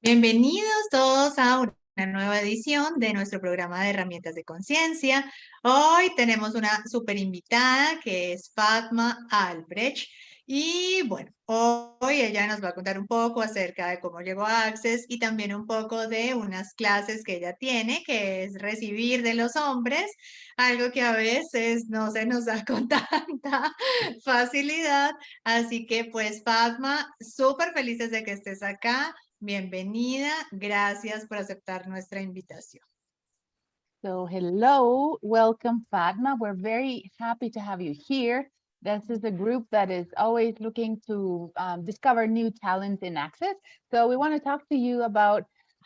Bienvenidos todos a una nueva edición de nuestro programa de herramientas de conciencia. Hoy tenemos una super invitada que es Fatma Albrech. Y bueno, hoy ella nos va a contar un poco acerca de cómo llegó a Access y también un poco de unas clases que ella tiene, que es Recibir de los hombres, algo que a veces no se nos da con tanta facilidad. Así que pues Fatma, súper felices de que estés acá. Bienvenida, gracias por aceptar nuestra invitación. So hello, welcome Fatma. We're very happy to have you here. This is a group that is always looking to discover new talent in Access. So we want to talk to you about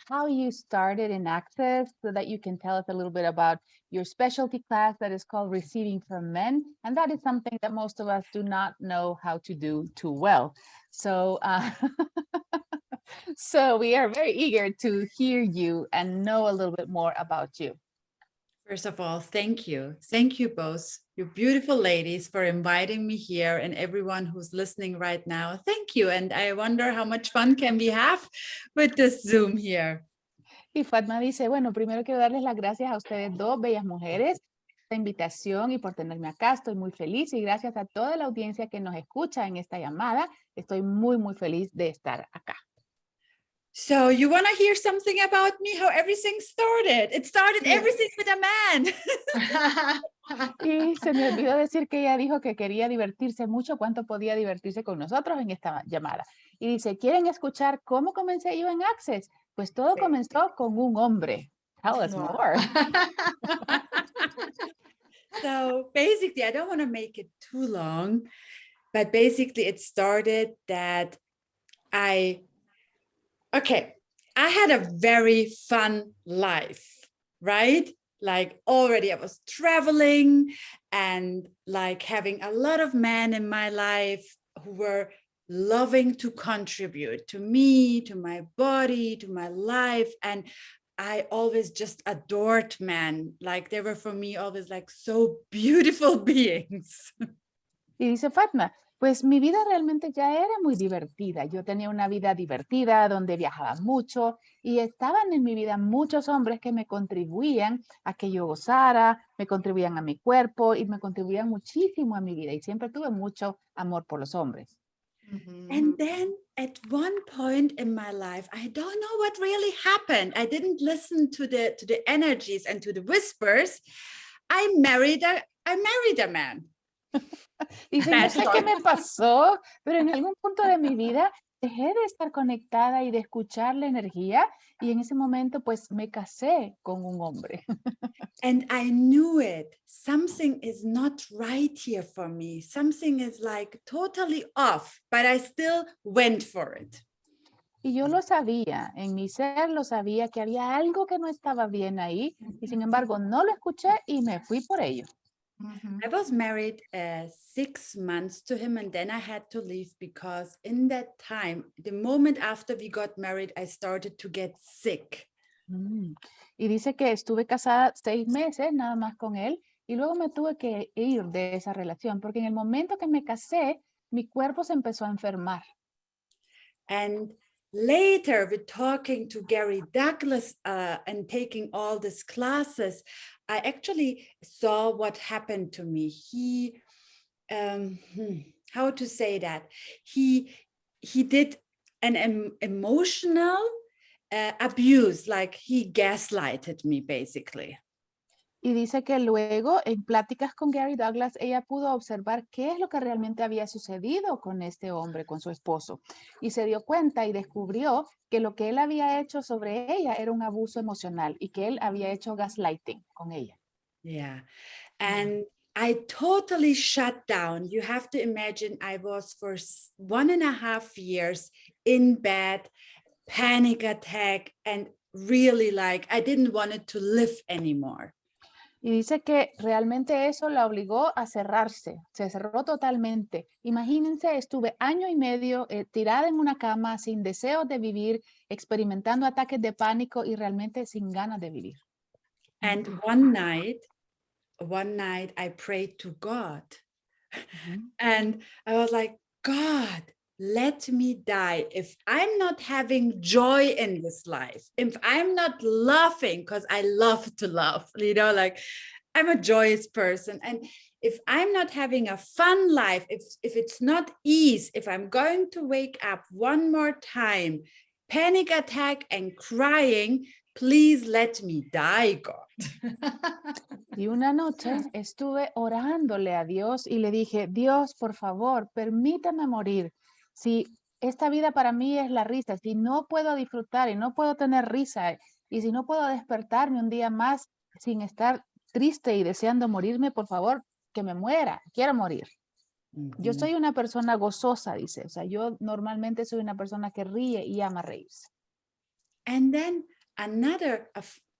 how you started in Access so that you can tell us a little bit about your specialty class that is called Receiving from Men. And that is something that most of us do not know how to do too well. So so we are very eager to hear you and know a little bit more about you. First of all, thank you. Thank you both, you beautiful ladies, for inviting me here, and everyone who's listening right now. Thank you. And I wonder how much fun can we have with this Zoom here. Y Fatma dice, bueno, primero quiero darles las gracias a ustedes dos, bellas mujeres, por esta invitación y por tenerme acá. Estoy muy feliz y gracias a toda la audiencia que nos escucha en esta llamada. Estoy muy, muy feliz de estar acá. So you want to hear something about me, how everything started? It started everything with a man. Y se me olvidó decir que ella dijo que quería divertirse mucho, cuánto podía divertirse con nosotros en esta llamada. Y dice, ¿quieren escuchar cómo comencé yo en Access? Pues todo comenzó con un hombre. Tell us more. So basically, I don't want to make it too long, but basically it started that I had a very fun life, right? Like already I was traveling and like having a lot of men in my life who were loving to contribute to me, to my body, to my life. And I always just adored men. Like they were for me always like so beautiful beings. Y dice Fatma, pues mi vida realmente ya era muy divertida. Yo tenía una vida divertida donde viajaba mucho y estaban en mi vida muchos hombres que me contribuían a que yo gozara, me contribuían a mi cuerpo y me contribuían muchísimo a mi vida. Y siempre tuve mucho amor por los hombres. And then at one point in my life, I don't know what really happened. I didn't listen to the energies and to the whispers. I married a man. Dice, no sé qué me pasó, pero en algún punto de mi vida dejé de estar conectada y de escuchar la energía y en ese momento pues me casé con un hombre. And I knew it. Something is not right here for me. Something is like totally off, but I still went for it. Y yo lo sabía, en mi ser lo sabía que había algo que no estaba bien ahí y sin embargo no lo escuché y me fui por ello. I was married 6 months to him, and then I had to leave because in that time, the moment after we got married, I started to get sick. Y dice que estuve casada 6 meses nada más con él y luego me tuve que ir de esa relación porque en el momento que me casé, mi cuerpo se empezó a enfermar. And later, with talking to Gary Douglas and taking all these classes, I actually saw what happened to me. He, how to say that? He did an emotional abuse, like he gaslighted me, basically. Y dice que luego, en pláticas con Gary Douglas, ella pudo observar qué es lo que realmente había sucedido con este hombre, con su esposo. Y se dio cuenta y descubrió que lo que él había hecho sobre ella era un abuso emocional y que él había hecho gaslighting con ella. Yeah. And I totally shut down. You have to imagine I was for 1.5 years in bed, panic attack, and really like I didn't want it to live anymore. Y dice que realmente eso la obligó a cerrarse, se cerró totalmente. Imagínense, estuve 1 año y medio tirada en una cama sin deseo de vivir, experimentando ataques de pánico y realmente sin ganas de vivir. And one night I prayed to God. And I was like, God, let me die. If I'm not having joy in this life, if I'm not laughing, because I love to laugh, you know, like I'm a joyous person. And if I'm not having a fun life, if it's not ease, if I'm going to wake up one more time, panic attack and crying, please let me die, God. Y una noche estuve orándole a Dios y le dije, Dios, por favor, permítame morir. Si esta vida para mí es la risa, si no puedo disfrutar y no puedo tener risa, y si no puedo despertarme un día más sin estar triste y deseando morirme, por favor, que me muera, quiero morir. Yo soy una persona gozosa, dice, o sea, yo normalmente soy una persona que ríe y ama reírse. And then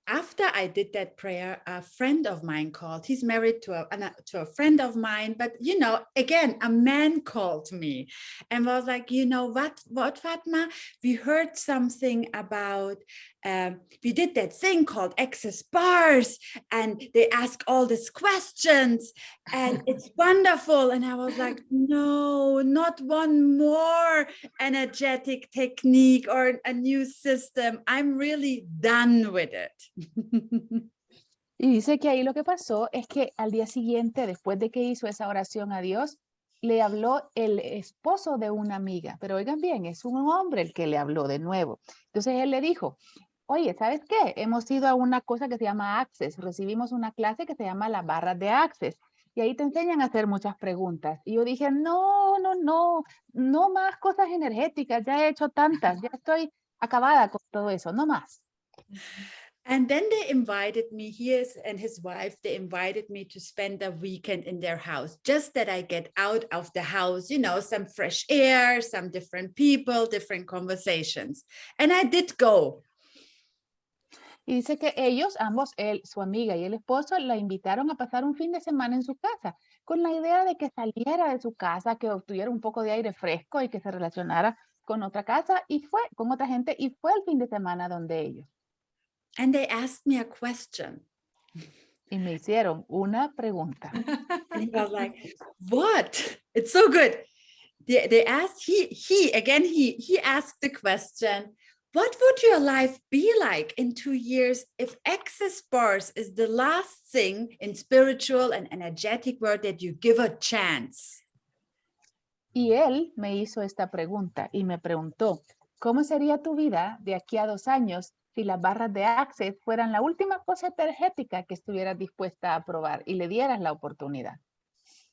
after I did that prayer, a friend of mine called. He's married to a friend of mine, but you know, again, a man called me and was like, you know what, Fatma? We heard something about. We did that thing called access bars, and they ask all these questions, and it's wonderful. And I was like, no, not one more energetic technique or a new system. I'm really done with it. Y dice que ahí lo que pasó es que al día siguiente, después de que hizo esa oración a Dios, le habló el esposo de una amiga. Pero oigan bien, es un hombre el que le habló de nuevo. Entonces él le dijo, oye, ¿sabes qué? Hemos ido a una cosa que se llama Access. Recibimos una clase que se llama las barras de Access. Y ahí te enseñan a hacer muchas preguntas. Y yo dije, no más cosas energéticas. Ya he hecho tantas. Ya estoy acabada con todo eso. No más. And then they invited me, he and his wife, they invited me to spend a weekend in their house, just that I get out of the house, you know, some fresh air, some different people, different conversations. And I did go. Y dice que ellos, ambos, él, su amiga y el esposo, la invitaron a pasar un fin de semana en su casa, con la idea de que saliera de su casa, que obtuviera un poco de aire fresco y que se relacionara con otra casa y fue con otra gente y fue el fin de semana donde ellos. And they asked me a question. Y me hicieron una pregunta. And he was like, what? It's so good. They asked, he asked the question, what would your life be like in 2 years if access bars is the last thing in spiritual and energetic world that you give a chance? Y él me hizo esta pregunta y me preguntó, ¿cómo sería tu vida de aquí a 2 años si las barras de Access fueran la última cosa energética que estuvieras dispuesta a probar y le dieras la oportunidad?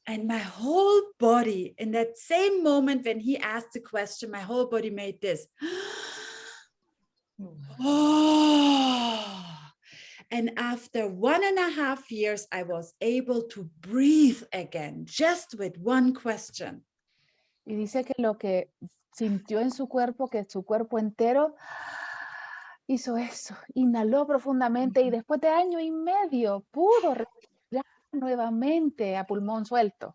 And my whole body, in that same moment when he asked the question, my whole body made this. Oh. And after 1.5 years, I was able to breathe again, just with one question. Y dice que lo que sintió en su cuerpo, que su cuerpo entero hizo eso, inhaló profundamente y después de 1 año y medio pudo respirar nuevamente a pulmón suelto.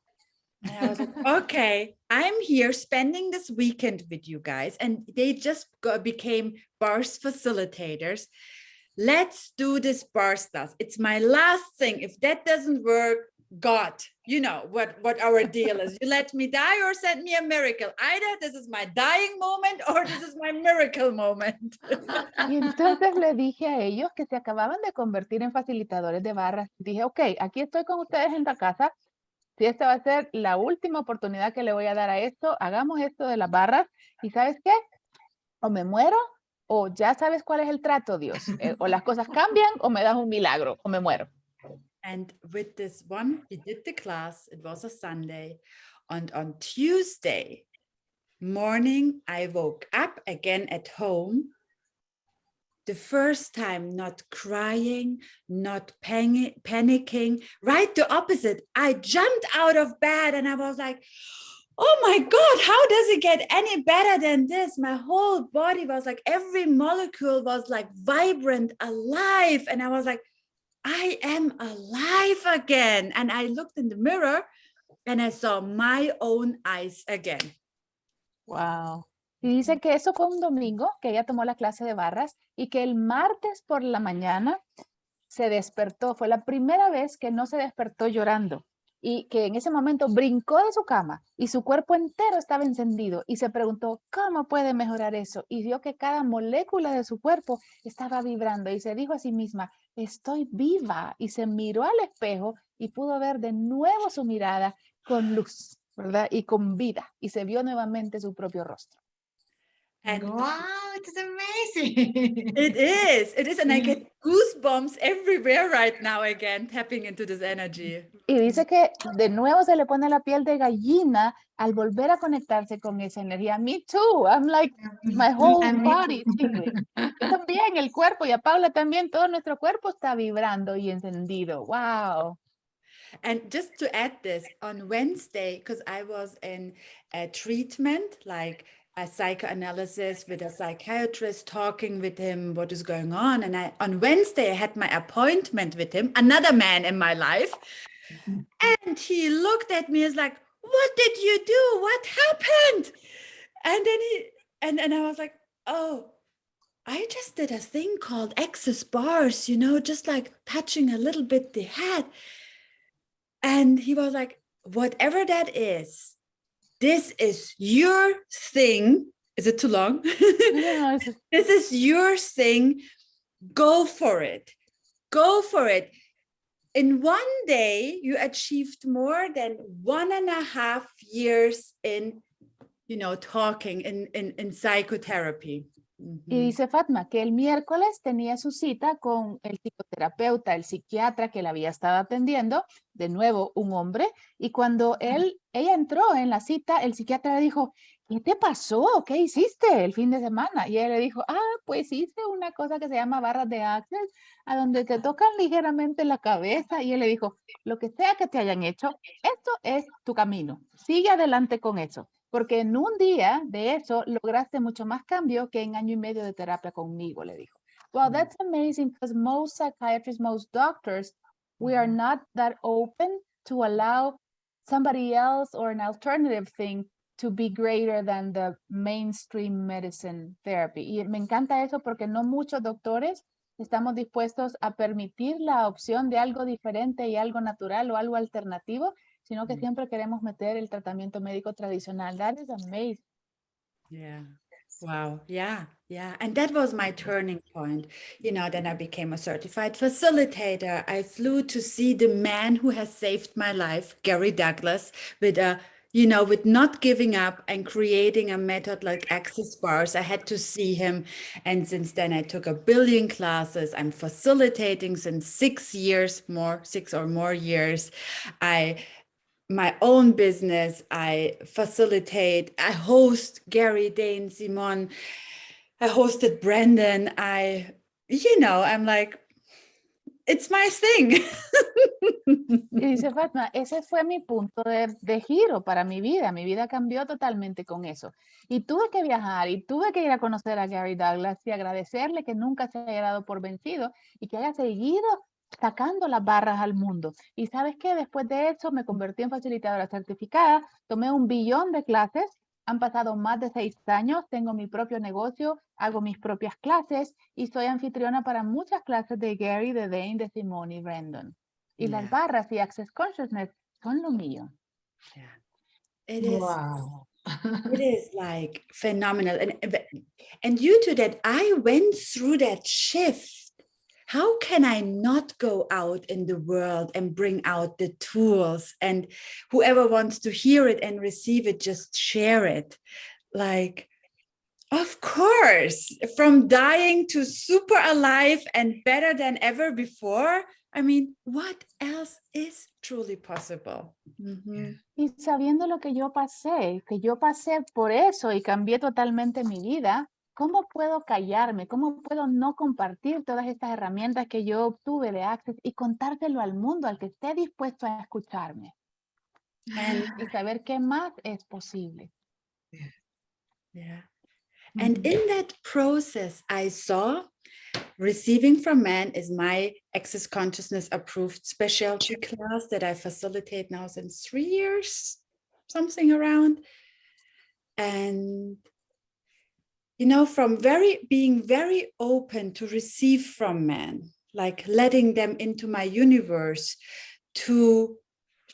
And I was like, okay, I'm here spending this weekend with you guys, and they just became bars facilitators. Let's do this bar stuff. It's my last thing. If that doesn't work, God, you know what our deal is. You let me die or send me a miracle. Either this is my dying moment or this is my miracle moment. Y entonces le dije a ellos que se acababan de convertir en facilitadores de barras. Dije, ok, aquí estoy con ustedes en la casa. Si esta va a ser la última oportunidad que le voy a dar a esto, hagamos esto de las barras. ¿Y sabes qué? O me muero o ya sabes cuál es el trato, Dios. O las cosas cambian o me das un milagro o me muero. And with this one, we did the class. It was a Sunday. And on Tuesday morning, I woke up again at home. The first time, not crying, not panicking, right? The opposite. I jumped out of bed and I was like, oh my God, how does it get any better than this? My whole body was like, every molecule was like vibrant, alive. And I was like, I am alive again. And I looked in the mirror and I saw my own eyes again. Wow. Y dice que eso fue un domingo que ella tomó la clase de barras y que el martes por la mañana se despertó. Fue la primera vez que no se despertó llorando. y que en ese momento brincó de su cama y su cuerpo entero estaba encendido y se preguntó, ¿cómo puede mejorar eso? Y vio que cada molécula de su cuerpo estaba vibrando y se dijo a sí misma, estoy viva, y se miró al espejo y pudo ver de nuevo su mirada con luz, ¿verdad? Y con vida, y se vio nuevamente su propio rostro. And Wow, it's amazing. it is, and I get goosebumps everywhere right now again, tapping into this energy. Y dice que de nuevo se le pone la piel de gallina al volver a conectarse con esa energía. Me too, I'm like, my whole A mí- body tingling. Yo también, el cuerpo, y a Paula también, todo nuestro cuerpo está vibrando y encendido. Wow. And just to add this, on Wednesday, because I was in a treatment, like a psychoanalysis with a psychiatrist, talking with him what is going on. And on Wednesday, I had my appointment with him, another man in my life. And he looked at me as like, what did you do? What happened? And then and I was like, oh, I just did a thing called access bars, just like touching a little bit the head. And he was like, whatever that is, this is your thing. Is it too long? No, This is your thing. Go for it. Go for it. In one day, you achieved more than 1.5 years in, talking in psychotherapy. Y dice Fatma que el miércoles tenía su cita con el psicoterapeuta, el psiquiatra que la había estado atendiendo, de nuevo un hombre, y cuando ella entró en la cita, el psiquiatra le dijo, ¿qué te pasó? ¿Qué hiciste el fin de semana? Y ella le dijo, pues hice una cosa que se llama barras de access, a donde te tocan ligeramente la cabeza, y él le dijo, lo que sea que te hayan hecho, esto es tu camino, sigue adelante con eso. Porque en un día de eso lograste mucho más cambio que en 1 año y medio de terapia conmigo, le dijo. Well, that's amazing because most psychiatrists, most doctors, we are not that open to allow somebody else or an alternative thing to be greater than the mainstream medicine therapy. Y me encanta eso porque no muchos doctores estamos dispuestos a permitir la opción de algo diferente y algo natural o algo alternativo, sino que siempre queremos meter el tratamiento médico tradicional. That is amazing. Yeah. Wow. Yeah. Yeah. And that was my turning point. Then I became a certified facilitator. I flew to see the man who has saved my life, Gary Douglas, with with not giving up and creating a method like access bars. I had to see him. And since then I took 1 billion classes. I'm facilitating since 6 or more years. My own business, I facilitate, I host Gary, Dane, Simon, I hosted Brandon, I'm like, it's my thing. Y dice Fatma, ese fue mi punto de giro para mi vida cambió totalmente con eso. Y tuve que viajar y tuve que ir a conocer a Gary Douglas y agradecerle que nunca se haya dado por vencido y que haya seguido sacando las barras al mundo. Y ¿sabes qué? Después de eso me convertí en facilitadora certificada, tomé 1 billón de clases, han pasado más de 6 años, tengo mi propio negocio, hago mis propias clases y soy anfitriona para muchas clases de Gary, de Dane, de Simone y Brandon. Y las barras y Access Consciousness son lo mío. Yeah. It is. Wow. It is like phenomenal. And due to that, I went through that shift. How can I not go out in the world and bring out the tools, and whoever wants to hear it and receive it, just share it? Like, of course, from dying to super alive and better than ever before. I mean, what else is truly possible? Mm-hmm. Y sabiendo lo que yo pasé por eso y cambié totalmente mi vida, ¿cómo puedo callarme? ¿Cómo puedo no compartir todas estas herramientas que yo obtuve de Access y contártelo al mundo, al que esté dispuesto a escucharme? Y saber qué más es posible. Yeah. And in that process, I saw Receiving from Man is my Access Consciousness approved specialty class that I facilitate now since 3 years, something around. And, from being very open to receive from man, like letting them into my universe, to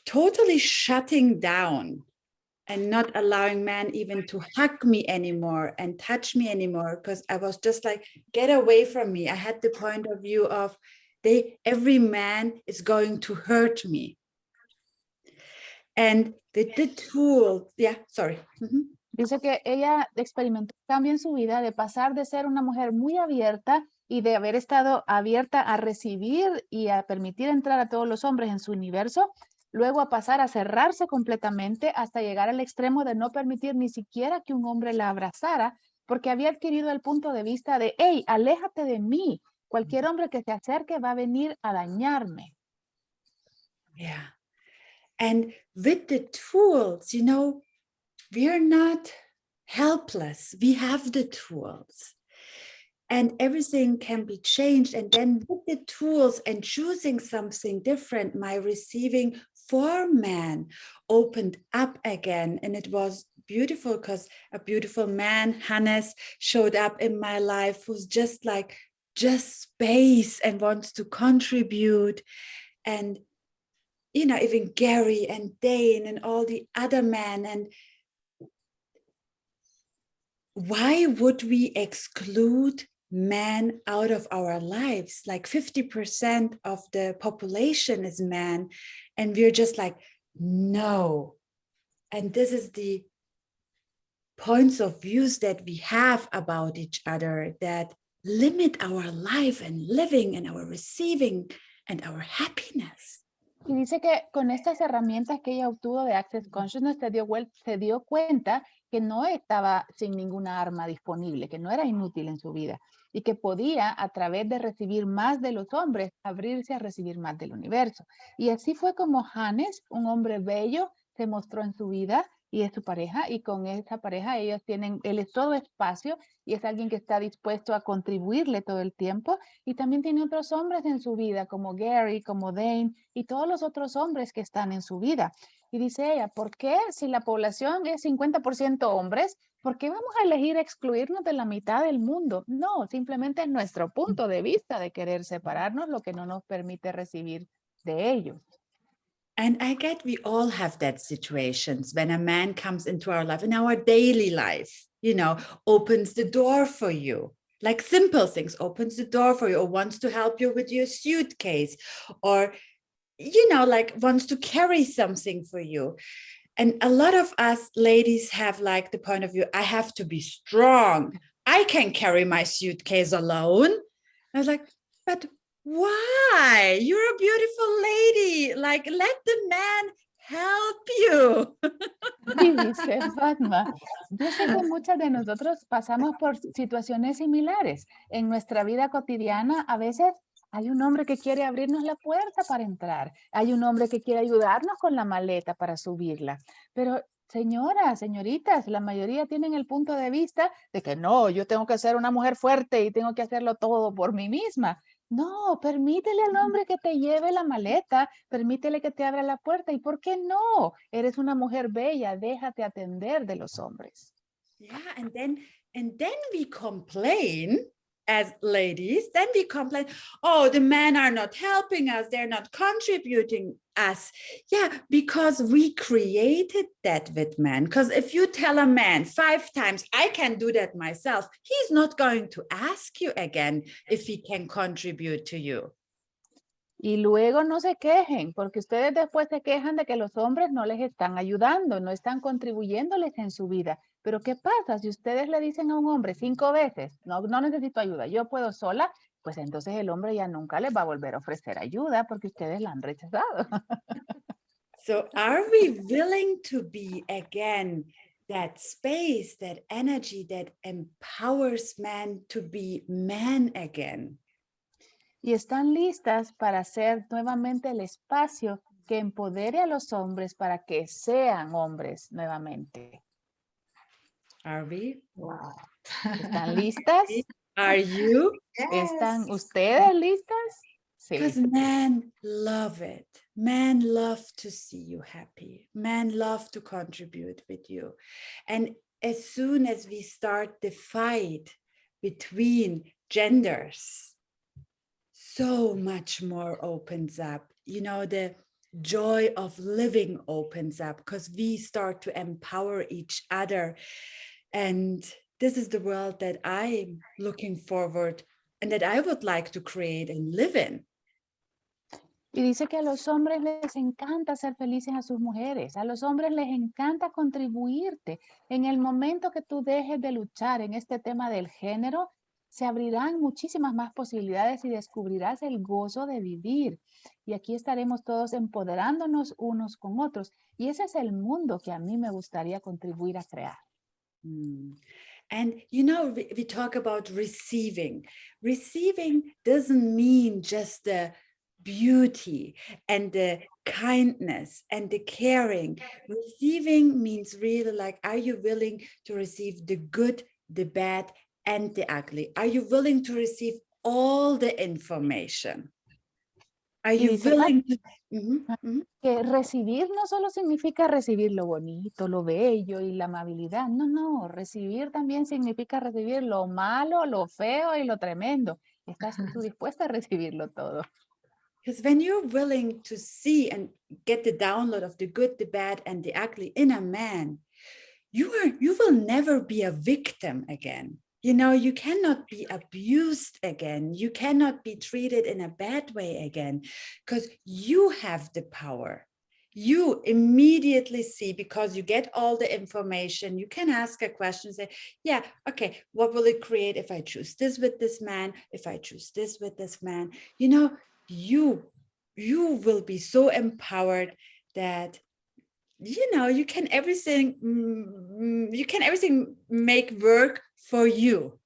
totally shutting down and not allowing men even to hug me anymore and touch me anymore, because I was just like, get away from me. I had the point of view of every man is going to hurt me. And the tool, sorry. Dice que ella experimentó un cambio en su vida de pasar de ser una mujer muy abierta y de haber estado abierta a recibir y a permitir entrar a todos los hombres en su universo, luego a pasar a cerrarse completamente hasta llegar al extremo de no permitir ni siquiera que un hombre la abrazara, porque había adquirido el punto de vista de, hey, aléjate de mí. Cualquier hombre que se acerque va a venir a dañarme. Yeah. And with the tools, you know, we're not helpless. We have the tools. And everything can be changed. And then with the tools and choosing something different, my receiving for man opened up again. And it was beautiful because a beautiful man, Hannes, showed up in my life who's just space and wants to contribute. And, you know, even Gary and Dane and all the other men. And why would we exclude men out of our lives? Like 50% of the population is men, and we're just like, no. And this is the points of views that we have about each other that limit our life and living and our receiving and our happiness. Y dice que con estas herramientas que ella obtuvo de Access Consciousness se dio cuenta que no estaba sin ninguna arma disponible, que no era inútil en su vida y que podía, a través de recibir más de los hombres, abrirse a recibir más del universo. Y así fue como Hannes, un hombre bello, se mostró en su vida y es su pareja, y con esa pareja él es todo espacio y es alguien que está dispuesto a contribuirle todo el tiempo, y también tiene otros hombres en su vida como Gary, como Dane y todos los otros hombres que están en su vida. Y dice ella, ¿por qué si la población es 50% hombres, por qué vamos a elegir excluirnos de la mitad del mundo? No, simplemente es nuestro punto de vista de querer separarnos lo que no nos permite recibir de ellos. And I get we all have that situations when a man comes into our life, in our daily life, you know, opens the door for you. Like simple things, opens the door for you, or wants to help you with your suitcase, or, you know, like wants to carry something for you. And a lot of us ladies have like the point of view, I have to be strong. I can carry my suitcase alone. I was like, but why? You're a beautiful lady. Like, let the man help you. Y dice Fatma, yo sé que muchas de nosotros pasamos por situaciones similares. En nuestra vida cotidiana, a veces hay un hombre que quiere abrirnos la puerta para entrar. Hay un hombre que quiere ayudarnos con la maleta para subirla. Pero señoras, señoritas, la mayoría tienen el punto de vista de que no, yo tengo que ser una mujer fuerte y tengo que hacerlo todo por mí misma. No, permítele al hombre que te lleve la maleta, permítele que te abra la puerta. ¿Y por qué no? Eres una mujer bella, déjate atender de los hombres. Yeah, and then we complain as ladies, then we complain, oh, the men are not helping us, they're not contributing us. Yeah, because we created that with men. Because if you tell a man 5 times, I can do that myself, he's not going to ask you again if he can contribute to you. Y luego no se quejen, porque ustedes después se quejan de que los hombres no les están ayudando, no están contribuyéndoles en su vida. Pero ¿qué pasa si ustedes le dicen a un hombre 5 veces, no necesito ayuda, yo puedo sola? Pues entonces el hombre ya nunca les va a volver a ofrecer ayuda porque ustedes la han rechazado. So are we willing to be again that space, that energy that empowers man to be man again? Y están listas para ser nuevamente el espacio que empodere a los hombres para que sean hombres nuevamente. Are we? Wow. ¿Están listas? Are you? ¿Están ustedes listas? Sí. Because men love it. Men love to see you happy. Men love to contribute with you. And as soon as we start the fight between genders, so much more opens up. You know, the joy of living opens up because we start to empower each other. And this is the world that I'm looking forward and that I would like to create and live in. Y dice que a los hombres les encanta hacer felices a sus mujeres. A los hombres les encanta contribuirte. En el momento que tú dejes de luchar en este tema del género, se abrirán muchísimas más posibilidades y descubrirás el gozo de vivir. Y aquí estaremos todos empoderándonos unos con otros. Y ese es el mundo que a mí me gustaría contribuir a crear. And you know, we talk about receiving. Receiving doesn't mean just the beauty and the kindness and the caring. Receiving means really like, are you willing to receive the good, the bad, and the ugly? Are you willing to receive all the information? Are you willing to... Que recibir no solo significa recibir lo bonito, lo bello y la amabilidad. No, no, recibir también significa recibir lo malo, lo feo y lo tremendo. ¿Estás tú dispuesta a recibirlo todo? Because when you're willing to see and get the download of the good, the bad, and the ugly in a man, you will never be a victim again. You know, you cannot be abused again. You cannot be treated in a bad way again, because you have the power. You immediately see, because you get all the information, you can ask a question, say, yeah, okay, what will it create if I choose this with this man, if I choose this with this man? You know, you will be so empowered that, you know, you can everything make work for you.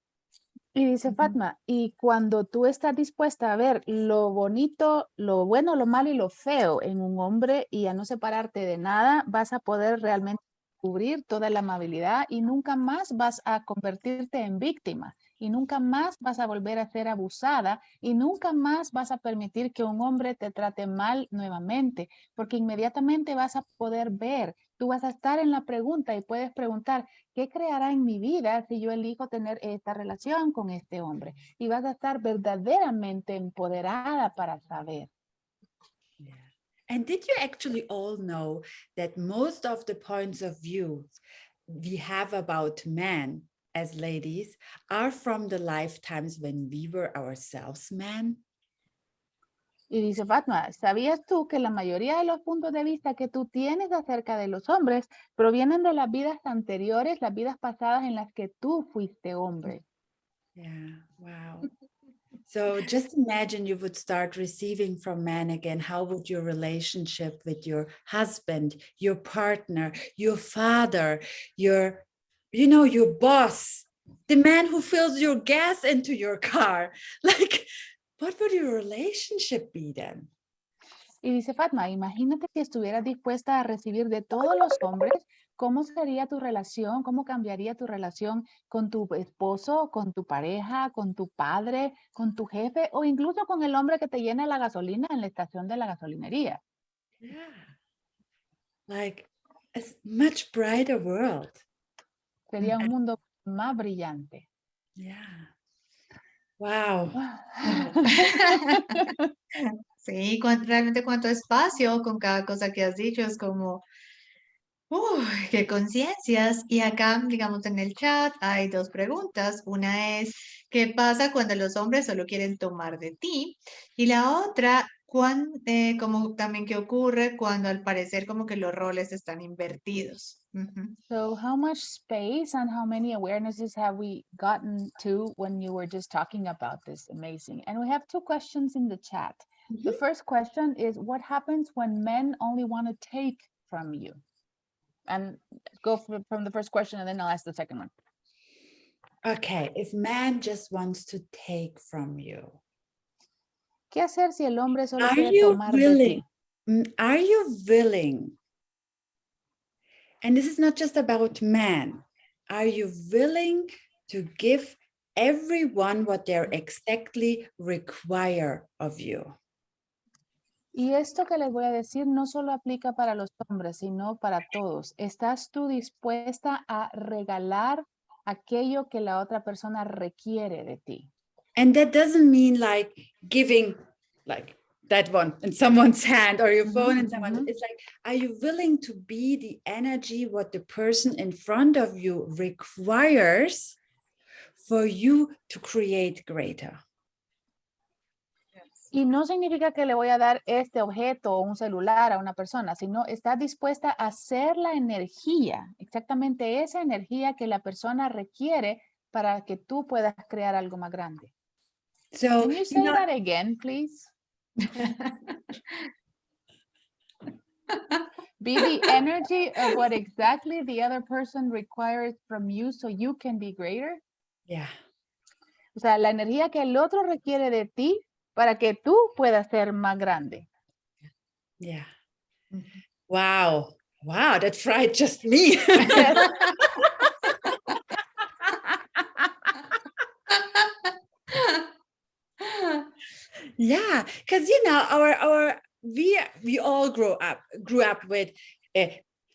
Y dice Fatma, y cuando tú estás dispuesta a ver lo bonito, lo bueno, lo malo y lo feo en un hombre y a no separarte de nada, vas a poder realmente descubrir toda la amabilidad y nunca más vas a convertirte en víctima y nunca más vas a volver a ser abusada y nunca más vas a permitir que un hombre te trate mal nuevamente, porque inmediatamente vas a poder ver, tú vas a estar en la pregunta y puedes preguntar, ¿qué creará en mi vida si yo elijo tener esta relación con este hombre? Y vas a estar verdaderamente empoderada para saber. Yeah. And did you actually all know that most of the points of view we have about men as ladies are from the lifetimes when we were ourselves men? Y dice Fatma, ¿sabías tú que la mayoría de los puntos de vista que tú tienes acerca de los hombres provienen de las vidas anteriores, las vidas pasadas en las que tú fuiste hombre? Yeah, wow. So just imagine you would start receiving from men again. How would your relationship with your husband, your partner, your father, your boss, the man who fills your gas into your car? Like, what would your relationship be then? Y dice Fatma, imagínate si estuvieras dispuesta a recibir de todos los hombres, ¿cómo sería tu relación? ¿Cómo cambiaría tu relación con tu esposo, con tu pareja, con tu padre, con tu jefe o incluso con el hombre que te llena la gasolina en la estación de la gasolinería? Yeah. Like a much brighter world. Sería un mundo más brillante. Yeah. Wow. Sí, realmente cuánto espacio con cada cosa que has dicho, es como, qué conciencias. Y acá, digamos, en el chat hay dos preguntas. Una es, ¿qué pasa cuando los hombres solo quieren tomar de ti? Y la otra, como también qué ocurre cuando al parecer como que los roles están invertidos. So how much space and how many awarenesses have we gotten to when you were just talking about this? Amazing. And we have two questions in the chat. The first question is, what happens when men only want to take from you? And go from the first question and then I'll ask the second one. Okay, if man just wants to take from you. ¿Qué hacer si el hombre solo quiere tomar de ti? Are you willing? And this is not just about man. Are you willing to give everyone what they exactly require of you? Y esto que les voy a decir no solo aplica para los hombres, sino para todos. ¿Estás tú dispuesta a regalar aquello que la otra persona requiere de ti? And that doesn't mean like giving like that one in someone's hand or your phone in someone's, it's like, are you willing to be the energy what the person in front of you requires for you to create greater? Y no significa que le voy a dar este objeto o un celular a una persona, sino está dispuesta a hacer la energía, exactamente esa energía que la persona requiere para que tú puedas crear algo más grande. So, Can you say that again, please? Be the energy of what exactly the other person requires from you so you can be greater. Yeah. O sea, la energía que el otro requiere de ti para que tú puedas ser más grande. Yeah. Wow. Wow, that fried just me. Yeah, because you know we all grew up with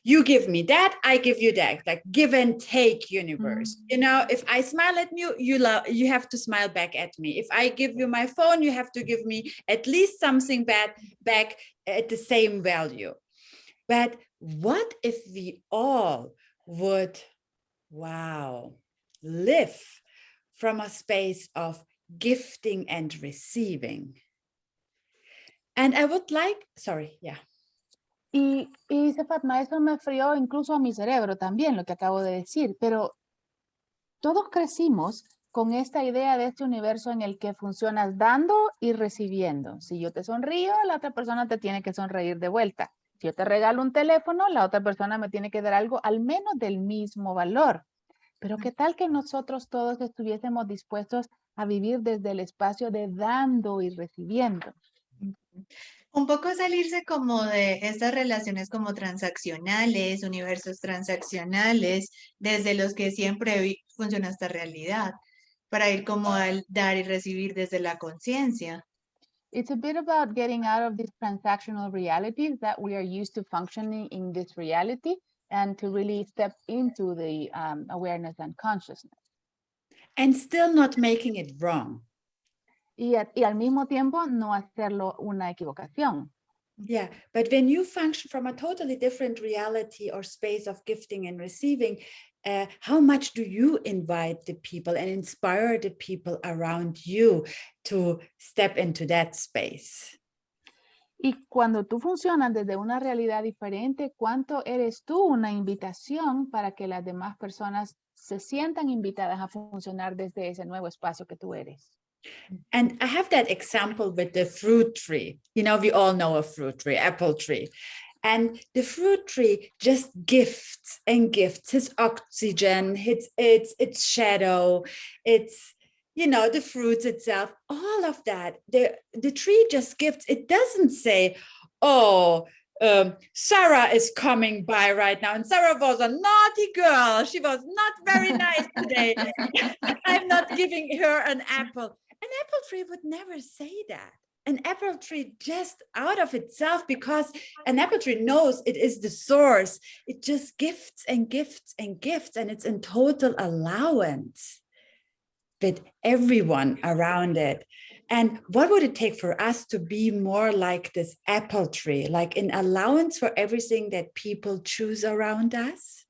you give me that, I give you that, like give and take universe. You know, if I smile at you, you have to smile back at me. If I give you my phone, you have to give me at least something back at the same value. But what if we all would, live from a space of gifting and receiving? And I would like, Y dice Fatma, eso me frió incluso a mi cerebro también, lo que acabo de decir, pero todos crecimos con esta idea de este universo en el que funcionas dando y recibiendo. Si yo te sonrío, la otra persona te tiene que sonreír de vuelta. Si yo te regalo un teléfono, la otra persona me tiene que dar algo al menos del mismo valor. Pero ¿qué tal que nosotros todos estuviésemos dispuestos a vivir desde el espacio de dando y recibiendo? Un poco salirse como de estas relaciones como transaccionales, universos transaccionales, desde los que siempre funciona esta realidad, para ir como al dar y recibir desde la conciencia. It's a bit about getting out of these transactional realities that we are used to functioning in this reality and to really step into the awareness and consciousness. And still not making it wrong. Y al mismo tiempo no hacerlo una equivocación. Yeah, but when you function from a totally different reality or space of gifting and receiving, how much do you invite the people and inspire the people around you to step into that space? Y cuando tú funcionas desde una realidad diferente, ¿cuánto eres tú una invitación para que las demás personas se sientan invitadas a funcionar desde ese nuevo espacio que tú eres? And I have that example with the fruit tree. You know, we all know a fruit tree, apple tree. And the fruit tree just gifts and gifts his oxygen, its shadow, its, you know, the fruits itself, all of that. The tree just gifts. It doesn't say, oh, Sarah is coming by right now, and Sarah was a naughty girl. She was not very nice today. I'm not giving her an apple. An apple tree would never say that. An apple tree just out of itself, because an apple tree knows it is the source. It just gifts and gifts and gifts, and it's in total allowance with everyone around it. And what would it take for us to be more like this apple tree, like in allowance for everything that people choose around us?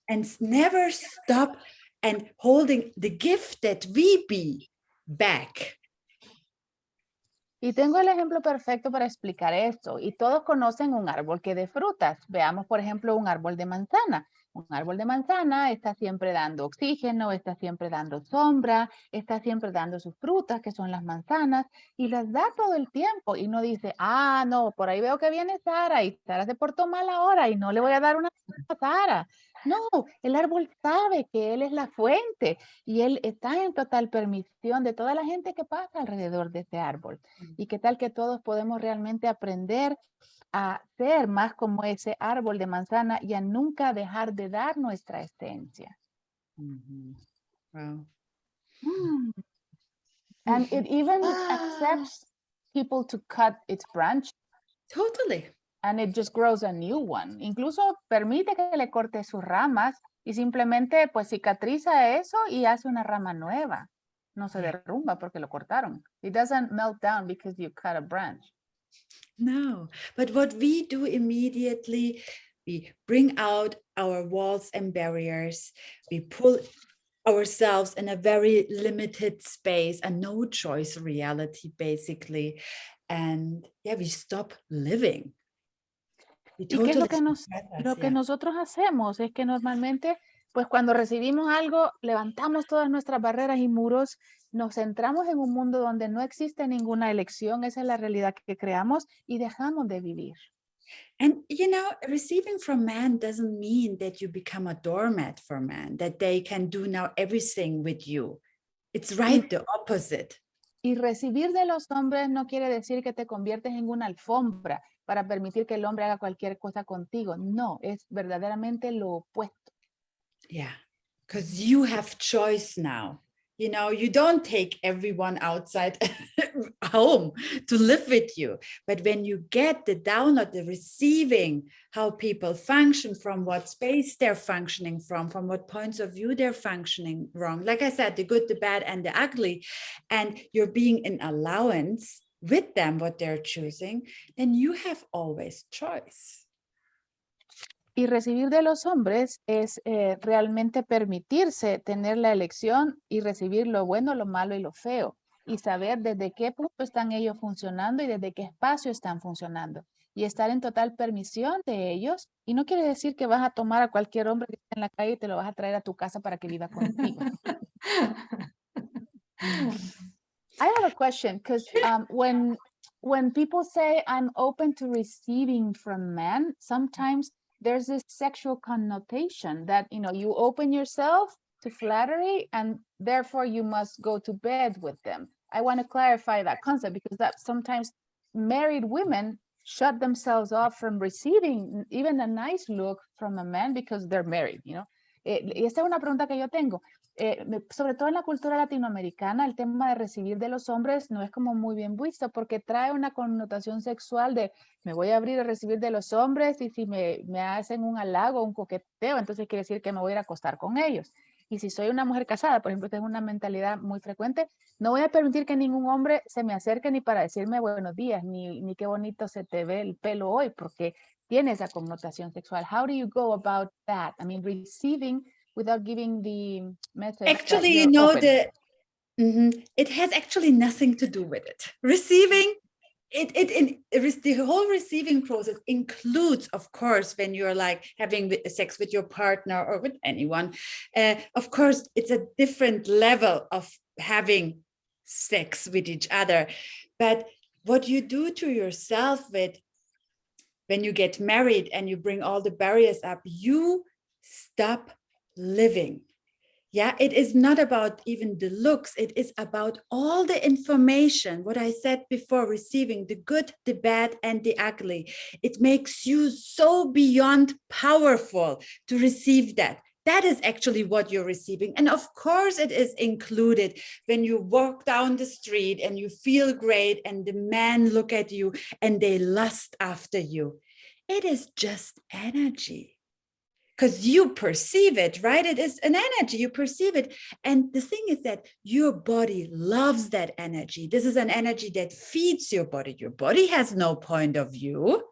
And never stop and holding the gift that we be back. Y tengo el ejemplo perfecto para explicar esto. Y todos conocen un árbol que dé frutas. Veamos, por ejemplo, un árbol de manzana. Un árbol de manzana está siempre dando oxígeno, está siempre dando sombra, está siempre dando sus frutas, que son las manzanas, y las da todo el tiempo. Y no dice, ah, no, por ahí veo que viene Sara, y Sara se portó mal ahora, y no le voy a dar una a Sara. No, el árbol sabe que él es la fuente, y él está en total permisión de toda la gente que pasa alrededor de ese árbol. Y qué tal que todos podemos realmente aprender a ser más como ese árbol de manzana y a nunca dejar de dar nuestra esencia. Wow. And it even accepts people to cut its branch. Totally. And it just grows a new one. Incluso permite que le corte sus ramas y simplemente pues cicatriza eso y hace una rama nueva. no se derrumba porque lo cortaron. It doesn't melt down because you cut a branch. No, but what we do immediately, we bring out our walls and barriers. We pull ourselves in a very limited space, a no choice reality, basically. And yeah, we stop living. ¿Y qué es lo que nosotros hacemos? Es que normalmente, pues cuando recibimos algo, levantamos todas nuestras barreras y muros, nos centramos en un mundo donde no existe ninguna elección, esa es la realidad que creamos y dejamos de vivir. And you know, receiving from man doesn't mean that you become a doormat for man, that they can do now everything with you. It's right the opposite. Y recibir de los hombres no quiere decir que te conviertes en una alfombra para permitir que el hombre haga cualquier cosa contigo. No, es verdaderamente lo opuesto. Yeah, because you have choice now. You know, you don't take everyone outside home to live with you. But when you get the download, the receiving, how people function, from what space they're functioning from what points of view they're functioning wrong. Like I said, the good, the bad, and the ugly, and you're being in allowance with them, what they're choosing, then you have always choice. Y recibir de los hombres es realmente permitirse tener la elección y recibir lo bueno, lo malo y lo feo. Y saber desde qué punto están ellos funcionando y desde qué espacio están funcionando. Y estar en total permisión de ellos. Y no quiere decir que vas a tomar a cualquier hombre que esté en la calle y te lo vas a traer a tu casa para que viva contigo. I have a question, because when people say I'm open to receiving from men, sometimes there's this sexual connotation that, you know, you open yourself to flattery and therefore you must go to bed with them. I want to clarify that concept because that sometimes married women shut themselves off from receiving even a nice look from a man because they're married, you know. Y esta es una pregunta que yo tengo. Sobre todo en la cultura latinoamericana, el tema de recibir de los hombres no es como muy bien visto porque trae una connotación sexual de me voy a abrir a recibir de los hombres y si me hacen un halago, un coqueteo, entonces quiere decir que me voy a ir a acostar con ellos. Y si soy una mujer casada, por ejemplo, tengo una mentalidad muy frecuente, no voy a permitir que ningún hombre se me acerque ni para decirme buenos días, ni qué bonito se te ve el pelo hoy, porque tiene esa connotación sexual. How do you go about that? I mean, receiving without giving the message. Actually, you know, it has actually nothing to do with it. Receiving, the whole receiving process includes, of course, when you're like having sex with your partner or with anyone, of course, it's a different level of having sex with each other. But what you do to yourself when you get married and you bring all the barriers up, you stop living. Yeah, it is not about even the looks. It is about all the information, what I said before, receiving the good, the bad, and the ugly. It makes you so beyond powerful to receive that. That is actually what you're receiving. And of course, it is included when you walk down the street and you feel great and the men look at you and they lust after you. It is just energy. Because you perceive it, right? It is an energy, you perceive it. And the thing is that your body loves that energy. This is an energy that feeds your body. Your body has no point of view.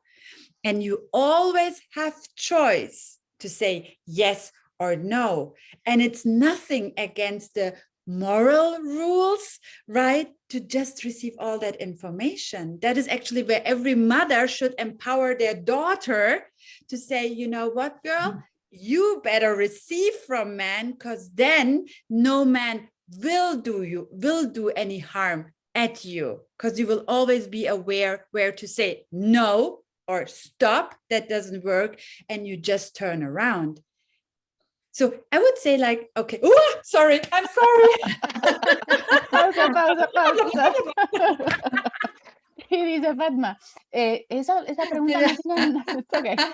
And you always have choice to say yes or no. And it's nothing against the moral rules, right? To just receive all that information. That is actually where every mother should empower their daughter to say, you know what, girl? You better receive from man, because then no man will do any harm at you, because you will always be aware where to say no or stop, that doesn't work, and you just turn around. So I would say like, okay, oh, sorry, I'm sorry. Pausa. Y dice Fatma, esa pregunta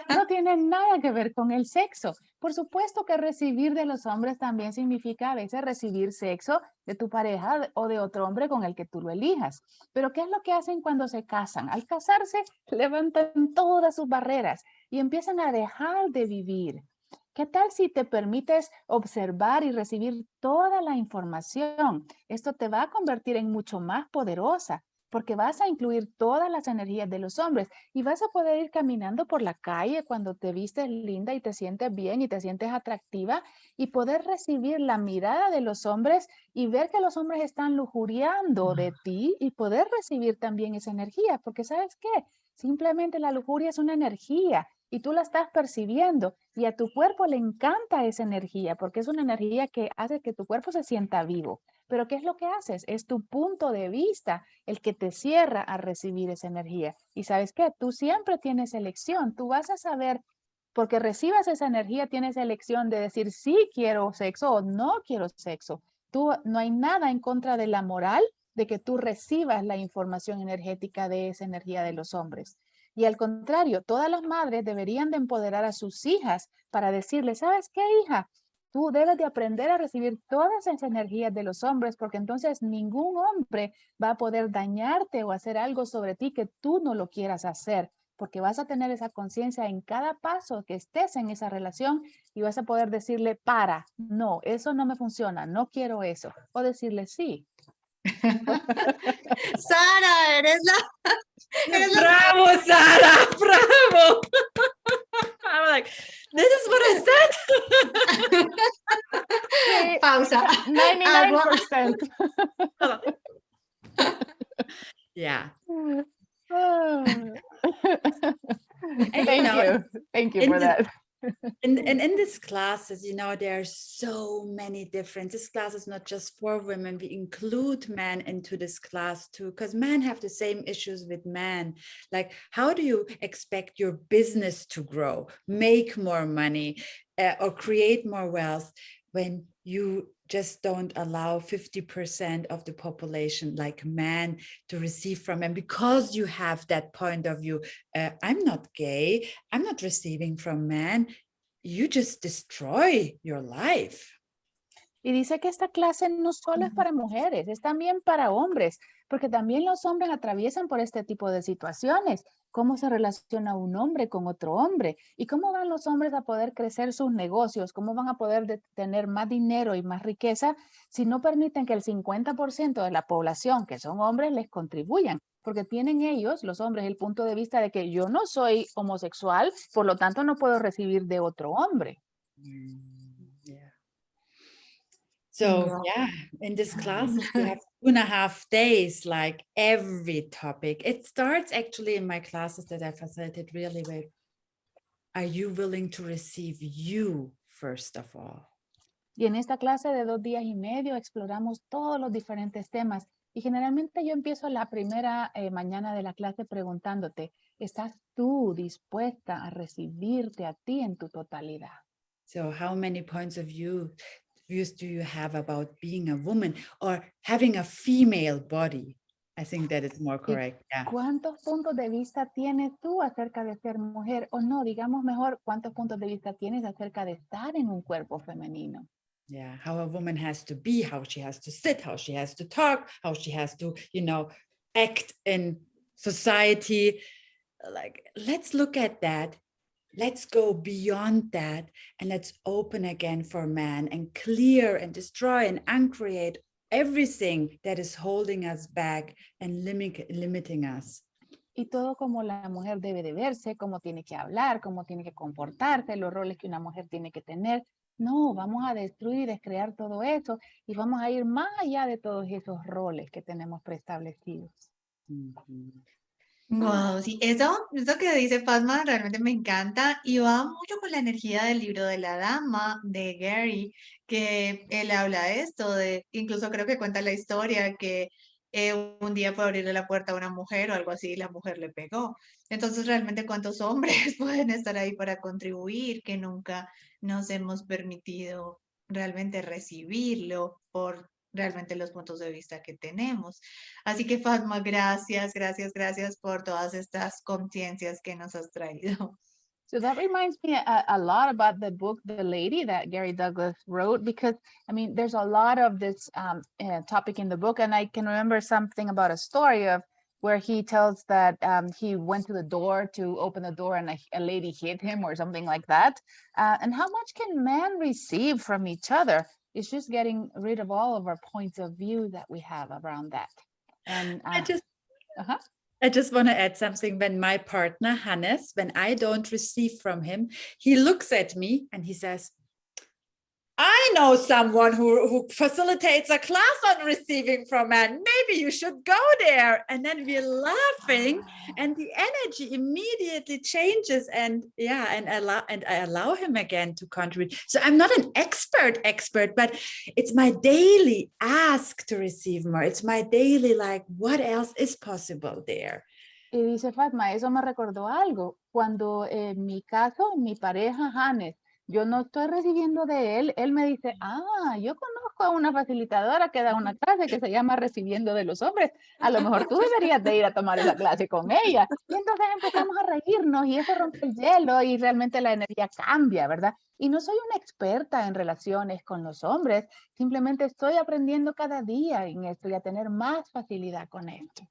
no tiene nada que ver con el sexo. Por supuesto que recibir de los hombres también significa a veces recibir sexo de tu pareja o de otro hombre con el que tú lo elijas. Pero ¿qué es lo que hacen cuando se casan? Al casarse, levantan todas sus barreras y empiezan a dejar de vivir. ¿Qué tal si te permites observar y recibir toda la información? Esto te va a convertir en mucho más poderosa porque vas a incluir todas las energías de los hombres y vas a poder ir caminando por la calle cuando te vistes linda y te sientes bien y te sientes atractiva y poder recibir la mirada de los hombres y ver que los hombres están lujuriando de ti y poder recibir también esa energía, porque ¿sabes qué? Simplemente la lujuria es una energía y tú la estás percibiendo y a tu cuerpo le encanta esa energía porque es una energía que hace que tu cuerpo se sienta vivo. Pero ¿qué es lo que haces? Es tu punto de vista el que te cierra a recibir esa energía. Y ¿sabes qué? Tú siempre tienes elección. Tú vas a saber, porque recibas esa energía, tienes elección de decir sí quiero sexo o no quiero sexo. No hay nada en contra de la moral de que tú recibas la información energética de esa energía de los hombres. Y al contrario, todas las madres deberían de empoderar a sus hijas para decirles, ¿sabes qué, hija? Tú debes de aprender a recibir todas esas energías de los hombres porque entonces ningún hombre va a poder dañarte o hacer algo sobre ti que tú no lo quieras hacer, porque vas a tener esa conciencia en cada paso que estés en esa relación y vas a poder decirle, no, eso no me funciona, no quiero eso. O decirle sí. Sara, eres la Bravo, Sara, bravo. I'm like, this is what I said. Sí, pausa. 99%. Yeah. Thank you for that. And in these classes, there are so many different. This class is not just for women. We include men into this class too, because men have the same issues with men. Like, how do you expect your business to grow, make more money, or create more wealth when you just don't allow 50% of the population, like men, to receive from men? Because you have that point of view, I'm not gay, I'm not receiving from men. You just destroy your life. Y dice que esta clase no solo es para mujeres, es también para hombres, porque también los hombres atraviesan por este tipo de situaciones. ¿Cómo se relaciona un hombre con otro hombre? ¿Y cómo van los hombres a poder crecer sus negocios? ¿Cómo van a poder tener más dinero y más riqueza si no permiten que el 50% de la población, que son hombres, les contribuyan? Porque tienen ellos, los hombres, el punto de vista de que yo no soy homosexual, por lo tanto no puedo recibir de otro hombre. Yeah. So yeah, in this class we have 2.5 days, like every topic. It starts actually in my classes that I facilitate really with, are you willing to receive you first of all? Y en esta clase de 2 días y medio exploramos todos los diferentes temas. Y generalmente yo empiezo la primera mañana de la clase preguntándote, ¿estás tú dispuesta a recibirte a ti en tu totalidad? So how many points of views do you have about being a woman or having a female body? I think that is more correct. Yeah. ¿Cuántos puntos de vista tienes tú acerca de ser mujer? O no, digamos mejor, ¿cuántos puntos de vista tienes acerca de estar en un cuerpo femenino? Yeah, how a woman has to be, how she has to sit, how she has to talk, how she has to, act in society. Like, let's look at that. Let's go beyond that and let's open again for man and clear and destroy and uncreate everything that is holding us back and limiting us. Y todo como la mujer debe de verse, cómo tiene que hablar, cómo tiene que comportarse, los roles que una mujer tiene que tener. No, vamos a destruir, descrear todo eso y vamos a ir más allá de todos esos roles que tenemos preestablecidos. Wow, sí, eso que dice Fatma realmente me encanta y va mucho con la energía del libro de la dama de Gary, que él habla de esto, incluso creo que cuenta la historia que un día fue a abrirle la puerta a una mujer o algo así y la mujer le pegó. Entonces, realmente, ¿cuántos hombres pueden estar ahí para contribuir que nunca nos hemos permitido realmente recibirlo por realmente los puntos de vista que tenemos? Así que, Fatma, gracias por todas estas conciencias que nos has traído. So that reminds me a lot about the book, The Lady, that Gary Douglas wrote, because, I mean, there's a lot of this topic in the book, and I can remember something about a story of, where he tells that he went to the door to open the door and a lady hit him or something like that. And how much can men receive from each other? It's just getting rid of all of our points of view that we have around that. And I just want to add something. When my partner, Hannes, when I don't receive from him, he looks at me and he says, I know someone who facilitates a class on receiving from men. Maybe you should go there. And then we're laughing and the energy immediately changes. And yeah, and I allow him again to contribute. So I'm not an expert, but it's my daily ask to receive more. It's my daily, like, what else is possible there? Y dice Fatma, eso me recordó algo. Cuando en mi caso, mi pareja Hannes, yo no estoy recibiendo de él, él me dice, yo conozco a una facilitadora que da una clase que se llama Recibiendo de los Hombres. A lo mejor tú deberías de ir a tomar esa clase con ella. Y entonces empezamos a reírnos y eso rompe el hielo y realmente la energía cambia, ¿verdad? Y no soy una experta en relaciones con los hombres, simplemente estoy aprendiendo cada día en esto y a tener más facilidad con esto.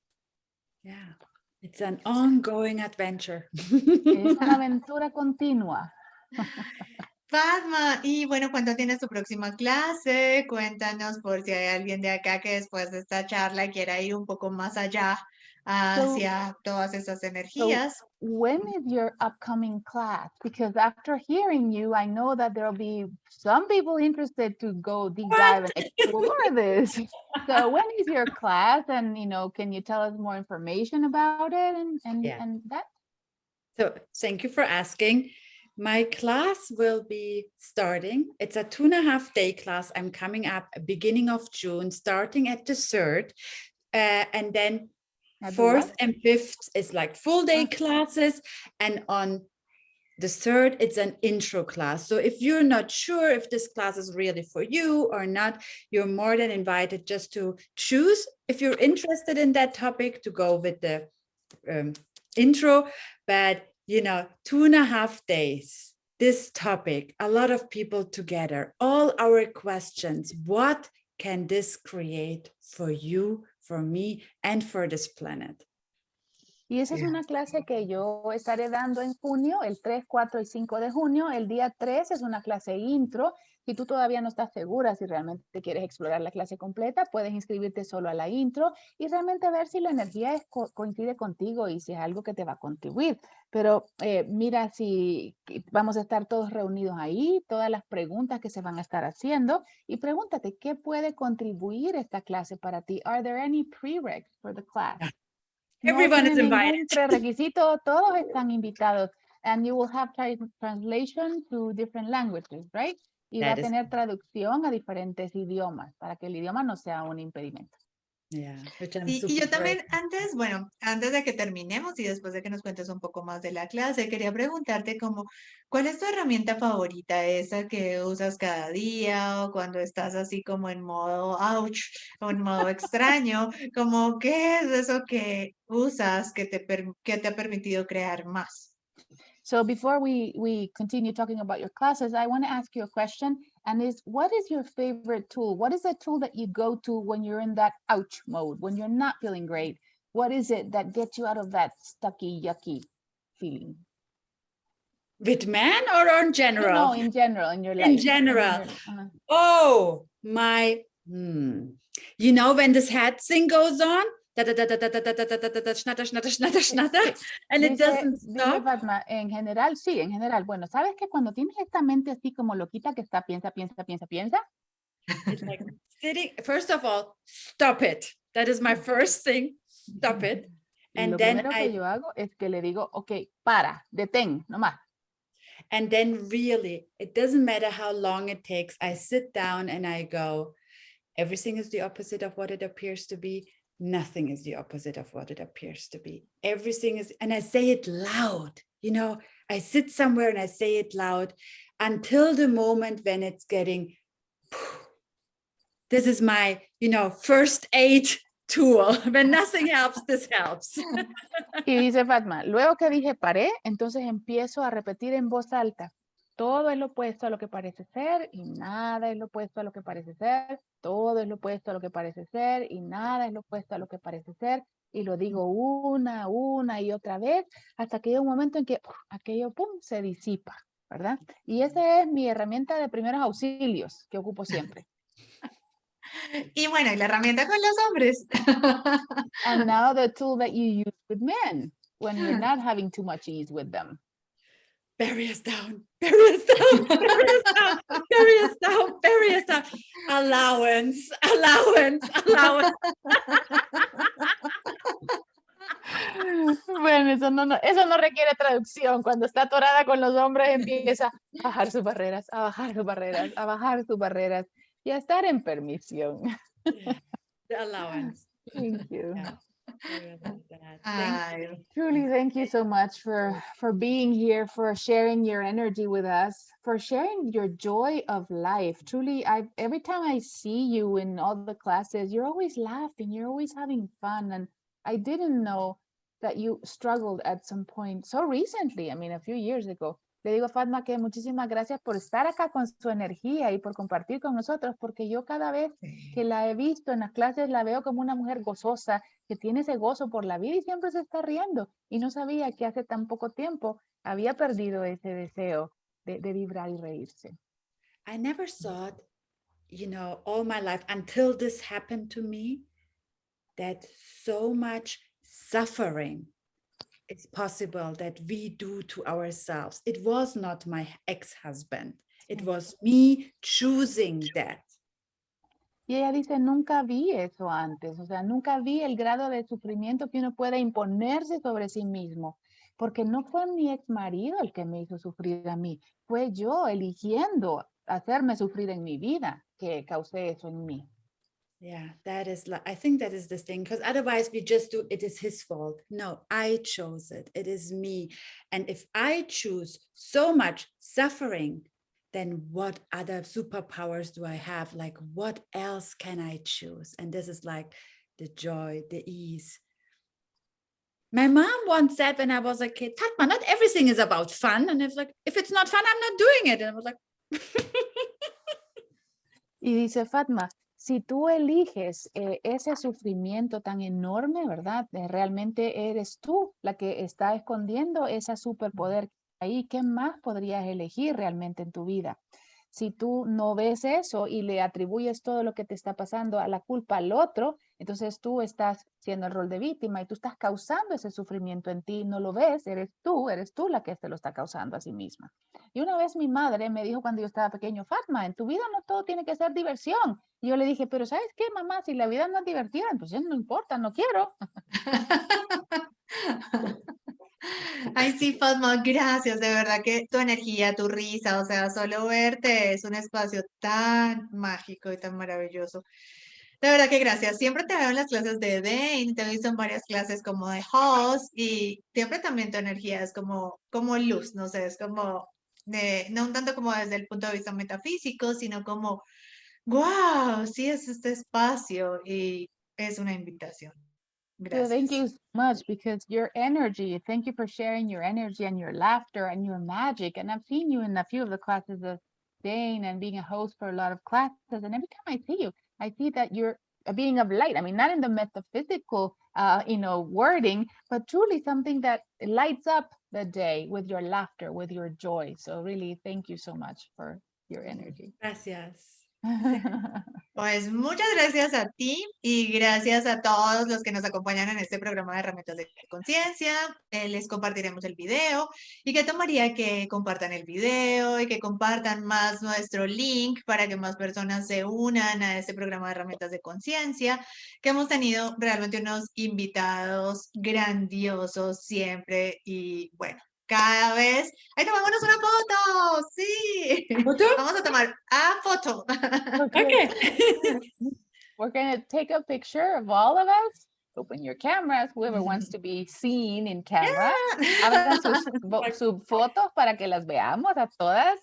Yeah, it's an ongoing adventure. Es una aventura continua. Fatma, y bueno, ¿cuándo tienes tu próxima clase? Cuéntanos por si hay alguien de acá que después de esta charla quiera ir un poco más allá hacia todas esas energías. So when is your upcoming class? Because after hearing you, I know that there'll be some people interested to go deep dive and explore this. So when is your class? And, can you tell us more information about it and that? So thank you for asking. My class will be starting. It's a 2.5-day class. I'm coming up beginning of June, starting at the 3rd. And then 4th and 5th is like full day classes. And on the 3rd, it's an intro class. So if you're not sure if this class is really for you or not, you're more than invited just to choose, if you're interested in that topic, to go with the intro. But 2.5 days, this topic, a lot of people together, all our questions, what can this create for you, for me, and for this planet? Y esa es una clase que yo estaré dando en junio, el 3, 4 y 5 de junio. El día 3 es una clase intro. Si tú todavía no estás segura si realmente quieres explorar la clase completa, puedes inscribirte solo a la intro y realmente ver si la energía coincide contigo y si es algo que te va a contribuir. Pero mira si vamos a estar todos reunidos ahí, todas las preguntas que se van a estar haciendo y pregúntate, ¿qué puede contribuir esta clase para ti? Are there any prereqs for the class? Everyone is invited. Prerequisito, todos están invitados. And you will have translation to different languages, right? Y va a tener traducción a diferentes idiomas para que el idioma no sea un impedimento. Yeah, y yo también antes de que terminemos y después de que nos cuentes un poco más de la clase, quería preguntarte ¿cuál es tu herramienta favorita, esa que usas cada día o cuando estás así como en modo ouch o en modo extraño? ¿Qué es eso que usas que te ha permitido crear más? So before we continue talking about your classes, I want to ask you a question, and what is your favorite tool? What is the tool that you go to when you're in that ouch mode, when you're not feeling great? What is it that gets you out of that stucky, yucky feeling? With men or in general? No, in general, in your life. In general. Oh, my, when this head thing goes on, schnatter, and it doesn't stop. Fatma, en general, sí, en general. Bueno, ¿sabes que cuando tienes esta mente así como loquita que está, piensa? It's like sitting, first of all, stop it. That is my first thing, stop it. And then lo primero que yo hago es que le digo, okay, para, detén, nomás. And then really, it doesn't matter how long it takes. I sit down and I go, everything is the opposite of what it appears to be. Nothing is the opposite of what it appears to be. Everything is, and I say it loud, I sit somewhere and I say it loud until the moment when it's getting, this is my, first aid tool. When nothing helps, this helps. Y dice Fatma, luego que dije paré, entonces empiezo a repetir en voz alta. Todo es lo opuesto a lo que parece ser y nada es lo opuesto a lo que parece ser. Todo es lo opuesto a lo que parece ser y nada es lo opuesto a lo que parece ser. y lo digo una y otra vez, hasta que llega un momento en que aquello, pum, se disipa, ¿verdad? Y esa es mi herramienta de primeros auxilios que ocupo siempre. Y bueno, y la herramienta con los hombres. And now the tool that you use with men when you're not having too much ease with them. Bury us down, bury us down, bury us down, bury us down, bury us down. Allowance, allowance, allowance. Bueno, eso no requiere traducción. Cuando está atorada con los hombres, empieza a bajar sus barreras, a bajar sus barreras, a bajar sus barreras y a estar en permisión. The allowance. Thank you. Yeah. Sorry about that. Ay, Truly, thank you so much for being here, for sharing your energy with us, for sharing your joy of life. Truly, every time I see you in all the classes, you're always laughing, you're always having fun. And I didn't know that you struggled at some point so recently, I mean, a few years ago. Le digo a Fatma que muchísimas gracias por estar acá con su energía y por compartir con nosotros, porque yo cada vez que la he visto en las clases la veo como una mujer gozosa, que tiene ese gozo por la vida y siempre se está riendo. Y no sabía que hace tan poco tiempo había perdido ese deseo de vibrar y reírse. I never thought, all my life until this happened to me, that so much suffering is possible that we do to ourselves. It was not my ex-husband. It was me choosing that. Y ella dice, nunca vi eso antes, o sea, nunca vi el grado de sufrimiento que uno puede imponerse sobre sí mismo, porque no fue mi ex marido el que me hizo sufrir a mí, fue yo eligiendo hacerme sufrir en mi vida que causé eso en mí. Yeah, I think that is the thing, because otherwise we just do, it is his fault. No, I chose it. It is me. And if I choose so much suffering, then what other superpowers do I have? Like, what else can I choose? And this is like the joy, the ease. My mom once said when I was a kid, Fatma, not everything is about fun. And it's like, if it's not fun, I'm not doing it. And I was like, y dice Fatma, si tú eliges ese sufrimiento tan enorme, ¿verdad? Realmente eres tú la que está escondiendo ese superpoder ahí. ¿Qué más podrías elegir realmente en tu vida? Si tú no ves eso y le atribuyes todo lo que te está pasando a la culpa al otro, entonces tú estás siendo el rol de víctima y tú estás causando ese sufrimiento en ti, no lo ves, eres tú la que te lo está causando a sí misma. Y una vez mi madre me dijo cuando yo estaba pequeño, Fatma, en tu vida no todo tiene que ser diversión. Y yo le dije, pero ¿sabes qué, mamá? Si la vida no es divertida, entonces no importa, no quiero. Ay, sí, Fatma, gracias, de verdad que tu energía, tu risa, o sea, solo verte es un espacio tan mágico y tan maravilloso. De verdad que gracias. Siempre te veo en las clases de Dane, te he visto en varias clases como de host y siempre también tu energía es como luz, no sé, es como, no un tanto como desde el punto de vista metafísico, sino como, wow, sí es este espacio y es una invitación. So thank you Gracias. so much because your energy, thank you for sharing your energy and your laughter and your magic. And I've seen you in a few of the classes of Dane and being a host for a lot of classes. And every time I see you, I see that you're a being of light. I mean, not in the metaphysical, wording, but truly something that lights up the day with your laughter, with your joy. So really, thank you so much for your energy. gracias. Pues muchas gracias a ti y gracias a todos los que nos acompañan en este programa de herramientas de conciencia. Les compartiremos el video y que tomaría que compartan el video y que compartan más nuestro link para que más personas se unan a este programa de herramientas de conciencia, que hemos tenido realmente unos invitados grandiosos siempre y bueno. Cada vez. ¡Ay, tomémonos una foto! ¡Sí! ¿Foto? Vamos a tomar foto. Okay. We're going to take a picture of all of us. Open your cameras, whoever wants to be seen in camera. Abran sus fotos para que las veamos a todas.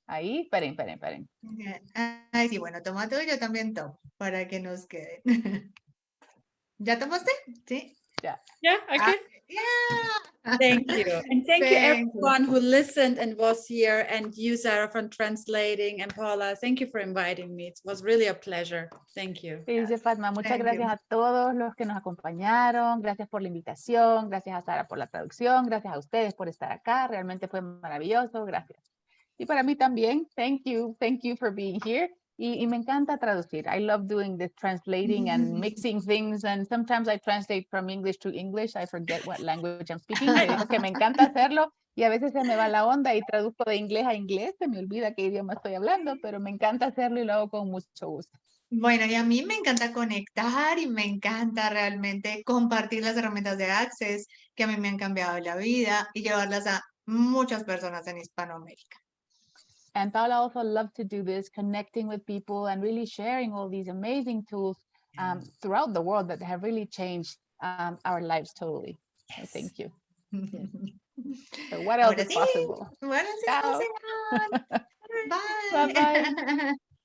Ahí, esperen. Ay, sí, bueno, toma tú y yo también tomo para que nos queden. ¿Ya tomaste? Sí. Ya. Yeah, okay. Yeah. Thank you. And thank you Thank you. everyone who listened and was here, and you, Sarah, for translating, and Paula, thank you for inviting me. It was really a pleasure. Thank you. Sí, dice Fatma, muchas Thank gracias you. a todos los que nos acompañaron, gracias por la invitación, gracias a Sara por la traducción, gracias a ustedes por estar acá, realmente fue maravilloso, gracias. Y para mí también, thank you for being here. Y me encanta traducir. I love doing this translating and mixing things, and sometimes I translate from English to English. I forget what language I'm speaking. Le digo que me encanta hacerlo y a veces se me va la onda y traduzco de inglés a inglés, se me olvida qué idioma estoy hablando, pero me encanta hacerlo y lo hago con mucho gusto. Bueno, y a mí me encanta conectar y me encanta realmente compartir las herramientas de Access que a mí me han cambiado la vida y llevarlas a muchas personas en Hispanoamérica. And Paula also loves to do this, connecting with people and really sharing all these amazing tools throughout the world that have really changed our lives totally. So thank you. So what else Ahora is sí, possible? bueno, sí, Ciao. Bye. Bye-bye.